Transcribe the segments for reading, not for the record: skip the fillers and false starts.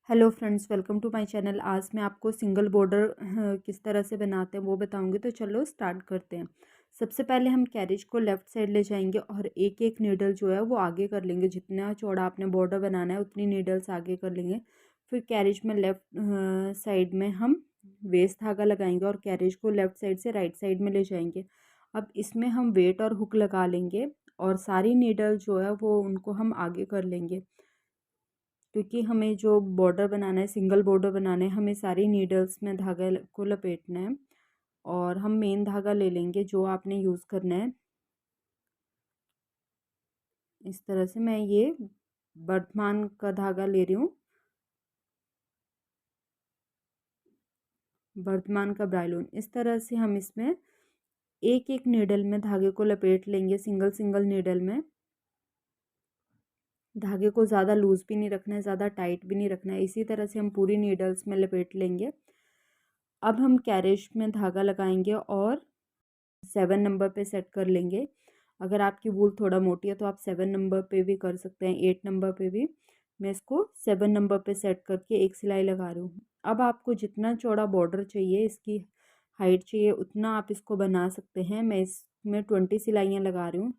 Hello friends, welcome to my channel. आज मैं आपको सिंगल बॉर्डर किस तरह से बनाते हैं वो बताऊंगी। तो चलो स्टार्ट करते हैं। सबसे पहले हम कैरेज को लेफ़्ट साइड ले जाएंगे और एक एक नीडल जो है वो आगे कर लेंगे। जितना चौड़ा आपने बॉर्डर बनाना है उतनी नीडल्स आगे कर लेंगे। फिर कैरेज में लेफ़्ट साइड में हम वेस्ट धागा लगाएंगे और कैरेज को लेफ़्ट साइड से राइट साइड में ले जाएंगे। अब इसमें हम वेट और हुक लगा लेंगे और सारी नीडल जो है वो उनको हम आगे कर लेंगे, क्योंकि हमें जो बॉर्डर बनाना है, सिंगल बॉर्डर बनाना है, हमें सारी नीडल्स में धागा को लपेटना है। और हम मेन धागा ले लेंगे जो आपने यूज़ करना है। इस तरह से मैं ये वर्धमान का धागा ले रही हूँ, वर्धमान का ब्राइलोन। इस तरह से हम इसमें एक एक नीडल में धागे को लपेट लेंगे, सिंगल सिंगल नीडल में। धागे को ज़्यादा लूज़ भी नहीं रखना है, ज़्यादा टाइट भी नहीं रखना है। इसी तरह से हम पूरी नीडल्स में लपेट लेंगे। अब हम कैरेज में धागा लगाएंगे और 7 नंबर पे सेट कर लेंगे। अगर आपकी वूल थोड़ा मोटी है तो आप 7 नंबर पे भी कर सकते हैं, 8 नंबर पे भी। मैं इसको 7 नंबर पे सेट करके एक सिलाई लगा रही हूँ। अब आपको जितना चौड़ा बॉर्डर चाहिए, इसकी हाइट चाहिए, उतना आप इसको बना सकते हैं। मैं इसमें 20 सिलाइयाँ लगा रही हूँ।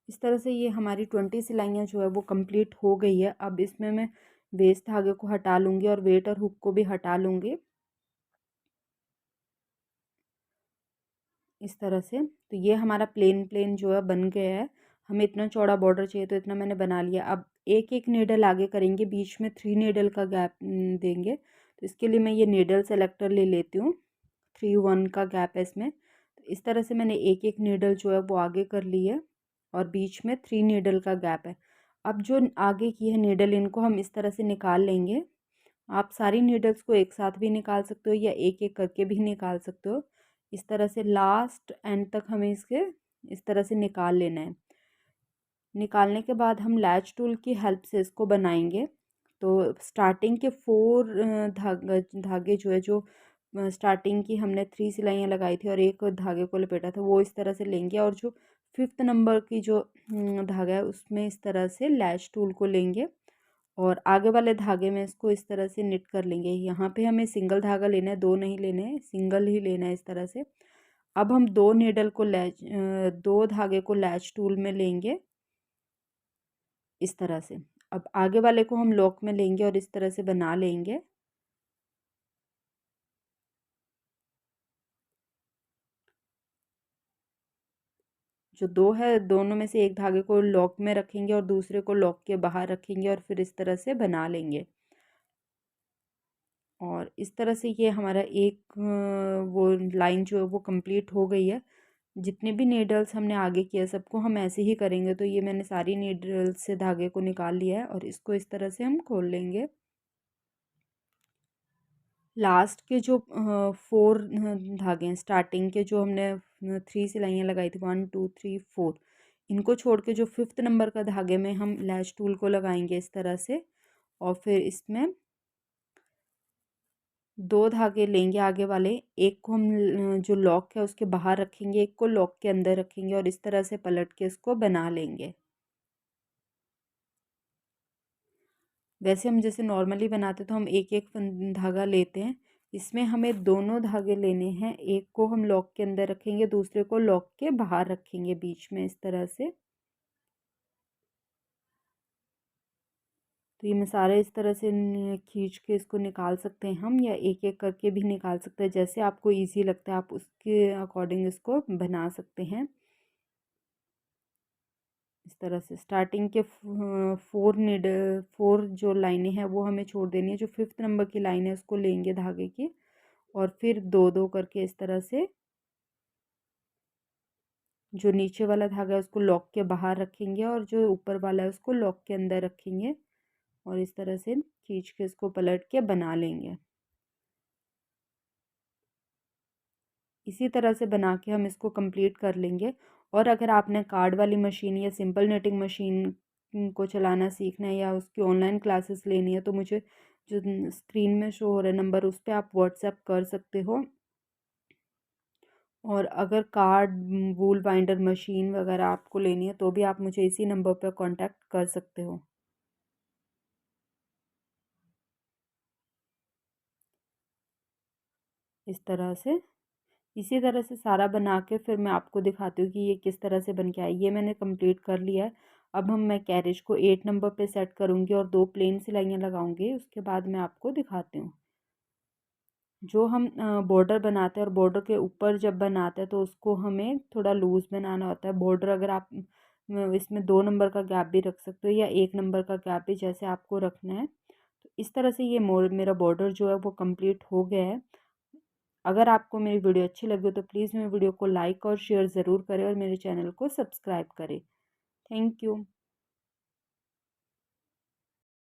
इस तरह से ये हमारी 20 सिलाइयाँ जो है वो कंप्लीट हो गई है। अब इसमें मैं वेस्ट धागे को हटा लूँगी और वेट और हुक को भी हटा लूँगी, इस तरह से। तो ये हमारा प्लेन प्लेन जो है बन गया है। हमें इतना चौड़ा बॉर्डर चाहिए तो इतना मैंने बना लिया। अब एक एक नीडल आगे करेंगे, बीच में 3 नीडल का गैप देंगे। तो इसके लिए मैं ये नीडल सेलेक्टर ले लेती हूँ। 3 1 का गैप है इसमें। तो इस तरह से मैंने एक एक नीडल जो है वो आगे कर ली है और बीच में 3 नीडल का गैप है। अब जो आगे की है नीडल, इनको हम इस तरह से निकाल लेंगे। आप सारी नीडल्स को एक साथ भी निकाल सकते हो या एक एक करके भी निकाल सकते हो। इस तरह से लास्ट एंड तक हमें इसके इस तरह से निकाल लेना है। निकालने के बाद हम लैच टूल की हेल्प से इसको बनाएंगे। तो स्टार्टिंग के 4 धागे जो है, जो स्टार्टिंग की हमने 3 सिलाइयाँ लगाई थी और एक धागे को लपेटा था, वो इस तरह से लेंगे। और जो 5th नंबर की जो धागा है उसमें इस तरह से लैच टूल को लेंगे और आगे वाले धागे में इसको इस तरह से निट कर लेंगे। यहाँ पे हमें सिंगल धागा लेना है, 2 नहीं लेने हैं, सिंगल ही लेना है इस तरह से। अब हम 2 नीडल को 2 धागे को लैच टूल में लेंगे, इस तरह से। अब आगे वाले को हम लॉक में लेंगे और इस तरह से बना लेंगे। जो 2 है, दोनों में से एक धागे को लॉक में रखेंगे और दूसरे को लॉक के बाहर रखेंगे और फिर इस तरह से बना लेंगे। और इस तरह से ये हमारा एक वो लाइन जो है वो कंप्लीट हो गई है। जितने भी नीडल्स हमने आगे किया सबको हम ऐसे ही करेंगे। तो ये मैंने सारी नीडल्स से धागे को निकाल लिया है और इसको इस तरह से हम खोल लेंगे। लास्ट के जो 4 धागे हैं, स्टार्टिंग के जो हमने 3 सिलाइयाँ लगाई थी, 1 2 3 4, इनको छोड़ के जो 5th नंबर का धागे में हम लैच टूल को लगाएंगे इस तरह से। और फिर इसमें 2 धागे लेंगे आगे वाले, एक को हम जो लॉक है उसके बाहर रखेंगे, एक को लॉक के अंदर रखेंगे और इस तरह से पलट के इसको बना लेंगे। वैसे हम जैसे नॉर्मली बनाते तो हम एक एक धागा लेते हैं। इसमें हमें दोनों धागे लेने हैं, एक को हम लॉक के अंदर रखेंगे, दूसरे को लॉक के बाहर रखेंगे बीच में, इस तरह से। तो ये मैं सारे इस तरह से खींच के इसको निकाल सकते हैं हम, या एक एक करके भी निकाल सकते हैं। जैसे आपको इजी लगता है आप उसके अकॉर्डिंग इसको बना सकते हैं। इस तरह से स्टार्टिंग के 4 जो लाइनें हैं वो हमें छोड़ देनी है। जो 5th नंबर की लाइन है उसको लेंगे धागे की और फिर 2 2 करके इस तरह से जो नीचे वाला धागा है उसको लॉक के बाहर रखेंगे और जो ऊपर वाला है उसको लॉक के अंदर रखेंगे और इस तरह से खींच के इसको पलट के बना लेंगे। इसी तरह से बना के हम इसको कंप्लीट कर लेंगे। और अगर आपने कार्ड वाली मशीन या सिंपल नेटिंग मशीन को चलाना सीखना है या उसकी ऑनलाइन क्लासेस लेनी है तो मुझे जो स्क्रीन में शो हो रहा है नंबर, उस पर आप व्हाट्सएप कर सकते हो। और अगर कार्ड, वूल बाइंडर मशीन वगैरह आपको लेनी है तो भी आप मुझे इसी नंबर पर कांटेक्ट कर सकते हो। इस तरह से, इसी तरह से सारा बना के फिर मैं आपको दिखाती हूँ कि ये किस तरह से बन के आया। ये मैंने कंप्लीट कर लिया है। अब मैं कैरेज को 8 नंबर पे सेट करूँगी और 2 प्लेन सिलाइयाँ लगाऊंगी। उसके बाद मैं आपको दिखाती हूँ। जो हम बॉर्डर बनाते हैं और बॉर्डर के ऊपर जब बनाते हैं तो उसको हमें थोड़ा लूज़ बनाना होता है। बॉर्डर अगर आप इसमें 2 नंबर का गैप भी रख सकते हो या 1 नंबर का गैप भी, जैसे आपको रखना है। तो इस तरह से ये मेरा बॉर्डर जो है वो कंप्लीट हो गया है। अगर आपको मेरी वीडियो अच्छी लगी हो तो प्लीज़ मेरी वीडियो को लाइक और शेयर ज़रूर करें और मेरे चैनल को सब्सक्राइब करें। Thank you.